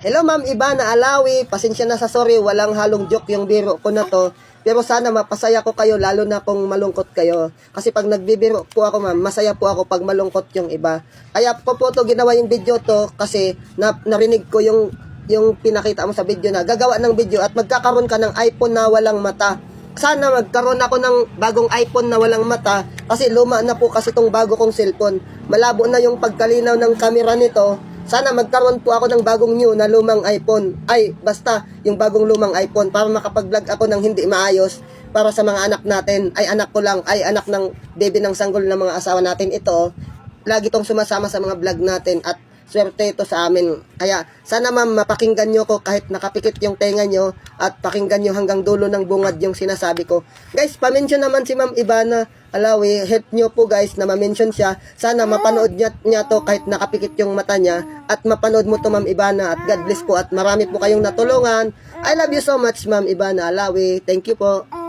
Hello Ma'am Ivana Alawi, pasensya na sa sorry, walang halong joke yung biro ko na to. Pero sana mapasaya ko kayo, lalo na kung malungkot kayo. Kasi pag nagbibiro po ako ma'am, masaya po ako pag malungkot yung iba. Kaya po to ginawa yung video to kasi narinig ko yung pinakita mo sa video na gagawa ng video at magkakaroon ka ng iPhone na walang mata. Sana magkaroon ako ng bagong iPhone na walang mata kasi luma na po kasi itong bago kong cellphone. Malabo na yung pagkalinaw ng camera nito. Sana magkaroon po ako ng bagong new na lumang iPhone. Ay, basta yung bagong lumang iPhone para makapag-vlog ako ng hindi maayos para sa mga anak natin. Ay, anak ko lang. Ay, anak ng baby ng sanggol ng mga asawa natin. Ito, lagi tong sumasama sa mga vlog natin at swerte ito sa amin. Kaya, sana ma'am, mapakinggan nyo ko kahit nakapikit yung tenga nyo at pakinggan nyo hanggang dulo ng bungad yung sinasabi ko. Guys, pa-mention naman si Ma'am Ivana Alawi. Help nyo po guys na ma-mention siya. Sana mapanood niya to kahit nakapikit yung mata niya at mapanood mo to Ma'am Ivana at God bless po at marami po kayong natulungan. I love you so much Ma'am Ivana Alawi. Thank you po.